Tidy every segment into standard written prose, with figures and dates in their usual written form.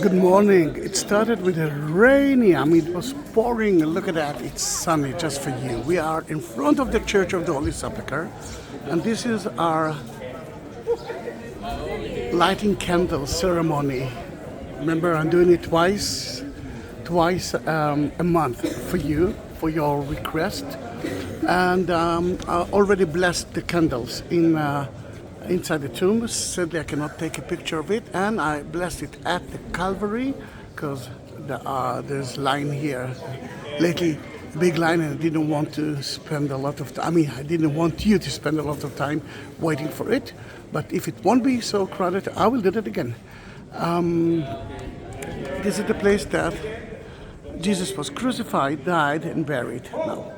Good morning. It started with a rainy, it was pouring. Look at that, it's sunny just for you. We are in front of the Church of the Holy Sepulchre, and this is our lighting candle ceremony. Remember, I'm doing it twice a month for you, for your request. And I already blessed the candles inside the tomb. Sadly, I cannot take a picture of it, and I blessed it at the Calvary because there's line here lately, big line, and I didn't want to spend a lot of time. I didn't want you to spend a lot of time waiting for it. But if it won't be so crowded, I will do that again. This is the place that Jesus was crucified, died, and buried. Now,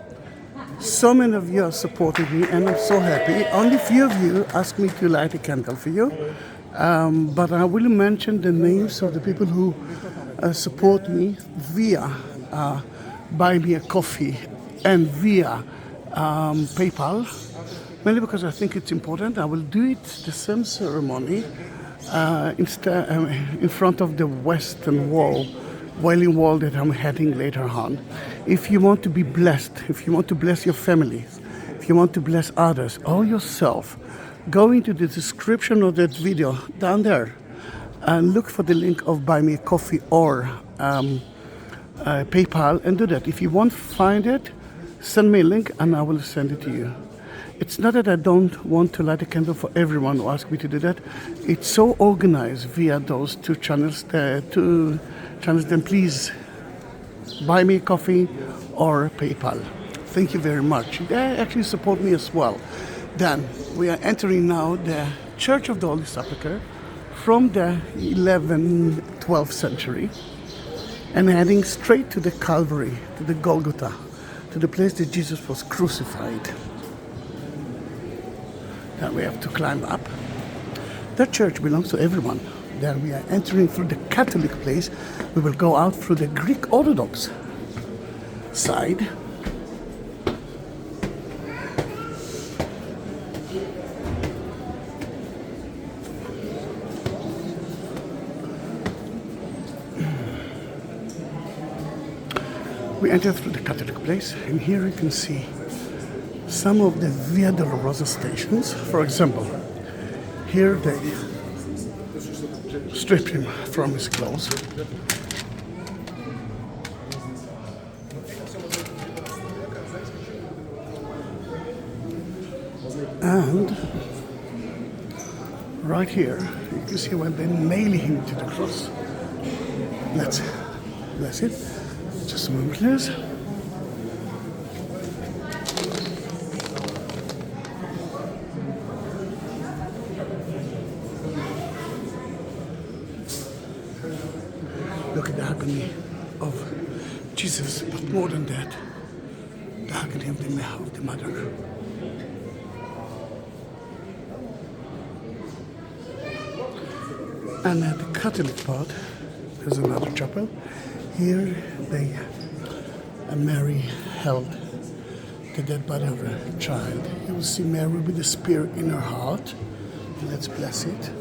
so many of you have supported me, and I'm so happy. Only few of you asked me to light a candle for you, but I will mention the names of the people who support me via Buy Me a Coffee and via PayPal, mainly because I think it's important. I will do it the same ceremony in front of the Western Wall, Wailing Wall that I'm heading later on. If you want to be blessed, if you want to bless your families, if you want to bless others or yourself, go into the description of that video down there and look for the link of Buy Me a Coffee or PayPal and do that. If you won't find it, send me a link and I will send it to you. It's not that I don't want to light a candle for everyone who asks me to do that. It's so organized via those two channels, then please buy me a coffee or PayPal. Thank you very much. They actually support me as well. Then we are entering now the Church of the Holy Sepulchre from the 12th century and heading straight to the Calvary, to the Golgotha, to the place that Jesus was crucified. Then we have to climb up. That church belongs to everyone. Then we are entering through the Catholic place. We will go out through the Greek Orthodox side. We enter through the Catholic place, and here you can see some of the Via Dolorosa stations. For example, here they stripped him from his clothes. And right here, you can see when they nail him to the cross. Let's bless it. Just a moment, please. Look at the agony of Jesus, but more than that, the agony of the mother. And at the Catholic part, there's another chapel. Here, Mary held the dead body of a child. You will see Mary with the spear in her heart. Let's bless it.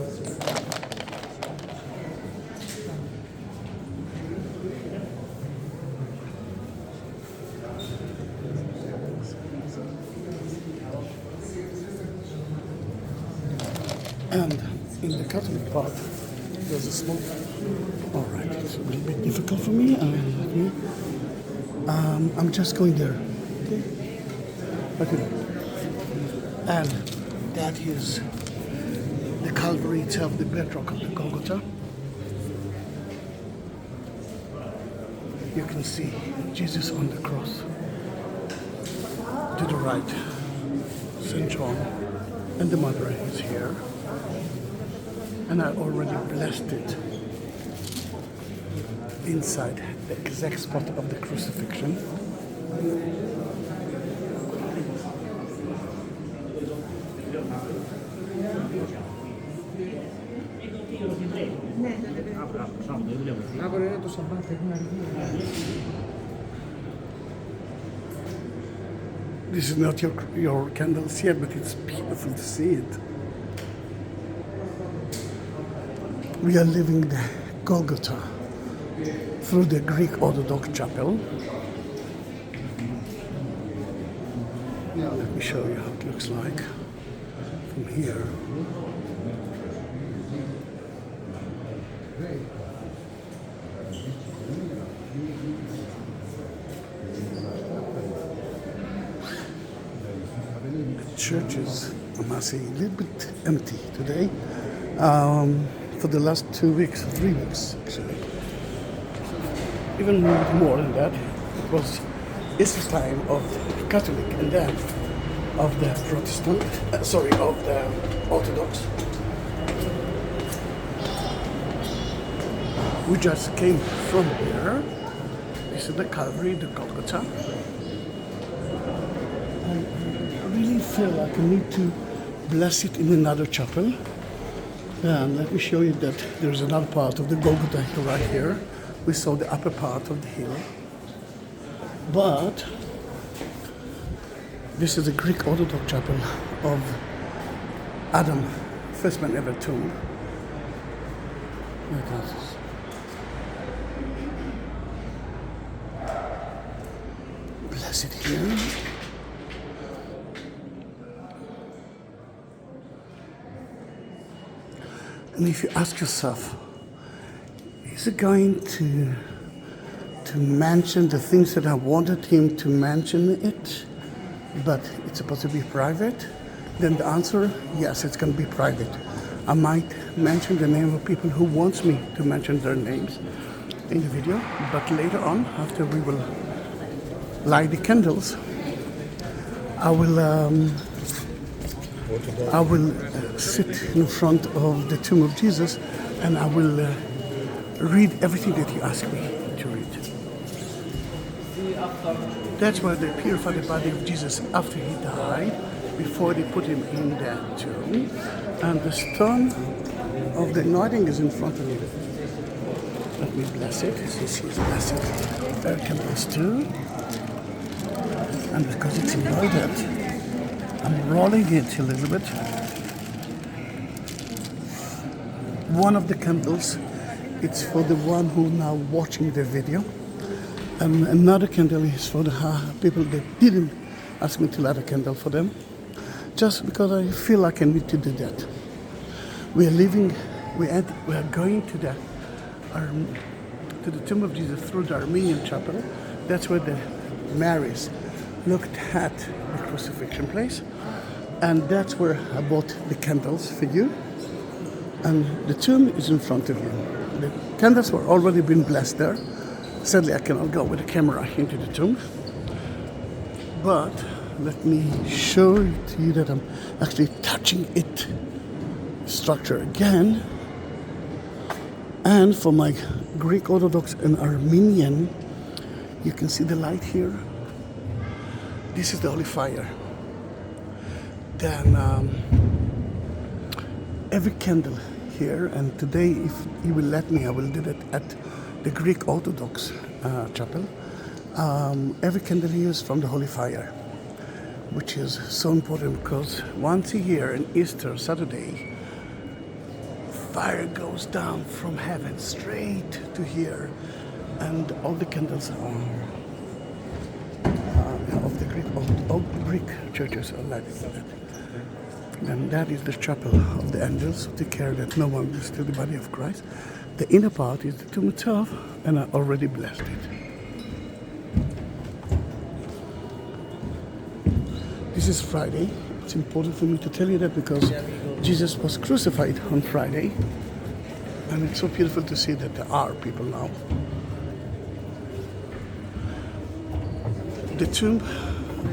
And in the Catholic part, there's a small. All right, it's a little bit difficult for me. I'm just going there. Okay. And that is the Calvary itself, the bedrock of the Golgotha. You can see Jesus on the cross. To the right, St. John and the mother is here. And I already blessed it inside the exact spot of the crucifixion. This is not your candles yet, but it's beautiful to see it. We are leaving the Golgotha through the Greek Orthodox chapel. Let me show you how it looks like from here. The church is, I must say, a little bit empty today. For the last 2 weeks, 3 weeks actually. Even more than that, it was Easter time of the Catholic and then of the Protestant, of the Orthodox. We just came from here. This is the Calvary, the Golgotha. I really feel like I need to bless it in another chapel. And let me show you that there's another part of the Golgotha hill right here. We saw the upper part of the hill. But this is the Greek Orthodox chapel of Adam, first man ever tomb. Bless it here. And if you ask yourself, is he going to mention the things that I wanted him to mention it, but it's supposed to be private? Then the answer, yes, it's going to be private. I might mention the name of people who wants me to mention their names in the video, but later on, after we will light the candles, I will sit in front of the tomb of Jesus and I will read everything that you ask me to read. That's why they purify the body of Jesus after he died, before they put him in that tomb. And the stone of the anointing is in front of you. Let me bless it. This is blessed. There can bless too. And because it's embroidered, I'm rolling it a little bit. One of the candles, it's for the one who now watching the video. And another candle is for the people that didn't ask me to light a candle for them. Just because I feel like I need to do that. We are going to the tomb of Jesus through the Armenian chapel. That's where the Marys looked at the crucifixion place. And that's where I bought the candles for you. And the tomb is in front of you. The candles were already been blessed there. Sadly, I cannot go with the camera into the tomb. But let me show to you that I'm actually touching it structure again. And for my Greek Orthodox and Armenian, you can see the light here. This is the holy fire. Then every candle here, and today, if you will let me, I will do that at the Greek Orthodox chapel. Every candle here is from the holy fire, which is so important because once a year on Easter Saturday, fire goes down from heaven straight to here, and all the candles are of the Greek, all Greek churches are lighted with that. And that is the chapel of the angels, who take care that no one will steal the body of Christ. The inner part is the tomb itself, and I already blessed it. This is Friday. It's important for me to tell you that because Jesus was crucified on Friday, and it's so beautiful to see that there are people now. The tomb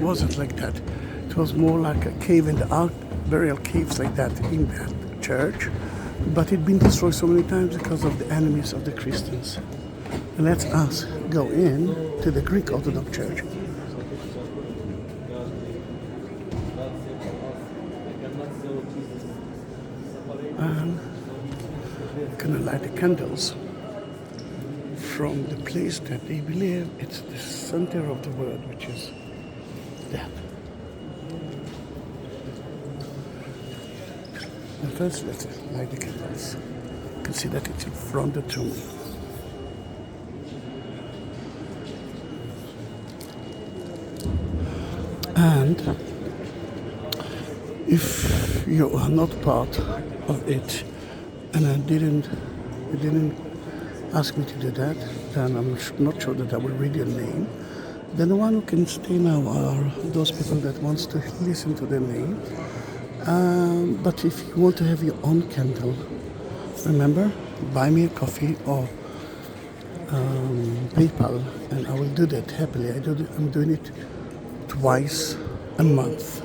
wasn't like that. It was more like a cave, and there are burial caves like that in that church, but it's been destroyed so many times because of the enemies of the Christians. And let us go in to the Greek Orthodox Church. And I'm gonna light the candles from the place that they believe it's the center of the world, which is that. And first, let's light the candles. can see that it's in front of the tomb. And if you are not part of it, and you didn't ask me to do that, then I'm not sure that I will read your name. Then the one who can stay now are those people that wants to listen to their name. But if you want to have your own candle, remember, buy me a coffee or PayPal, and I will do that happily. I'm doing it twice a month.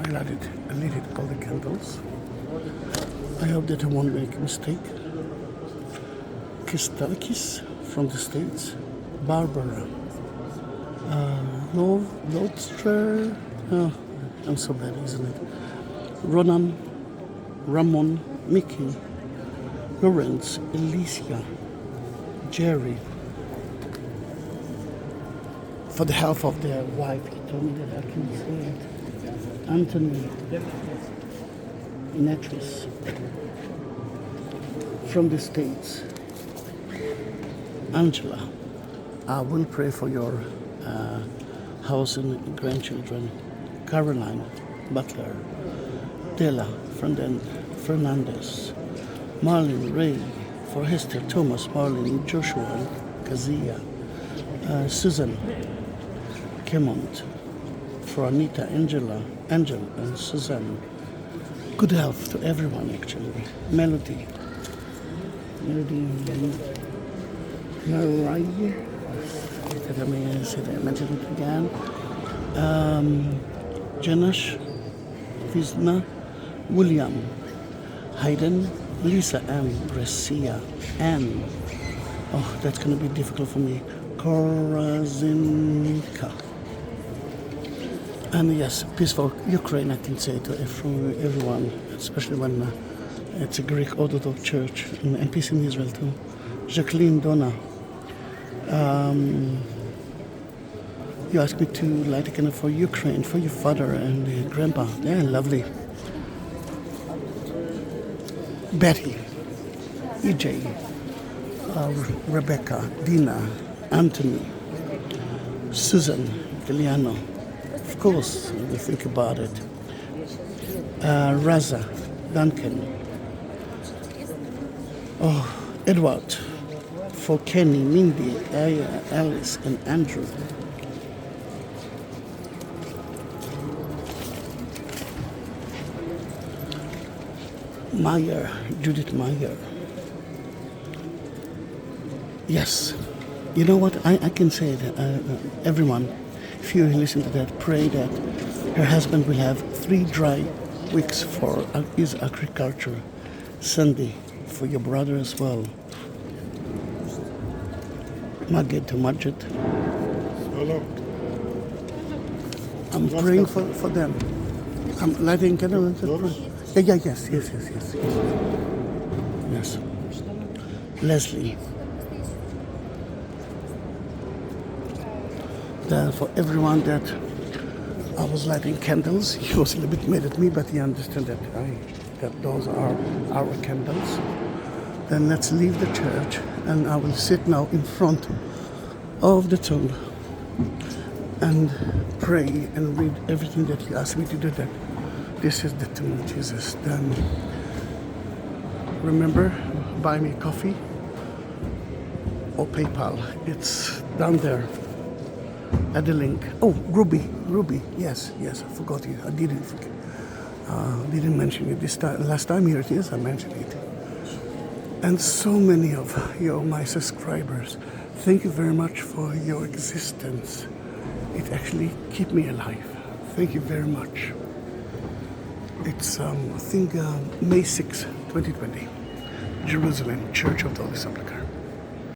And I lit it all the candles. I hope that I won't make a mistake. Kistakis from the States. Barbara. Lodster. Oh, I'm so bad, isn't it? Ronan. Ramon. Mickey. Lawrence. Alicia. Jerry. For the health of their wife. He told me that I can say it. Anthony. Inetris. From the States. Angela, I will pray for your house and grandchildren. Caroline Butler. Della Fernandez. Marlene Ray. For Hester Thomas, Marlene Joshua Kazia. Susan Kemont. For Anita, Angel and Suzanne. Good health to everyone, actually. Melody. Mariah. Let me mention it again. Janash. Visna. William. Hayden. Lisa M. Gracia. Anne. Oh, that's going to be difficult for me. Korazinka. And yes, peaceful Ukraine, I can say to everyone, especially when it's a Greek Orthodox Church, and peace in Israel too. Jacqueline Donna, you asked me to light a candle for Ukraine, for your father and grandpa. Yeah, lovely. Betty, EJ, Rebecca, Dina, Anthony, Susan, Giliano. Of course, we think about it. Raza, Duncan. Oh, Edward. For Kenny, Mindy, Alice, and Andrew. Meyer, Judith Meyer. Yes. You know what? I can say that everyone, if you listen to that, pray that her husband will have 3 dry weeks for his agriculture. Sunday, for your brother as well. Magid to Majid. Hello. I'm praying for them. I'm lighting candles. Yes. Yes. Leslie. For everyone that I was lighting candles, he was a little bit mad at me, but he understood that those are our candles. Then let's leave the church, and I will sit now in front of the tomb and pray and read everything that you asked me to do. That this is the tomb of Jesus. Then remember, buy me coffee or PayPal. It's down there at the link. Oh, Ruby. Yes, I forgot it. I didn't forget. Didn't mention it this time. Last time, here it is. I mentioned it. And so many of you are my subscribers. Thank you very much for your existence. It actually keeps me alive. Thank you very much. It's I think May 6, 2020, Jerusalem, Church of the Holy Sepulchre.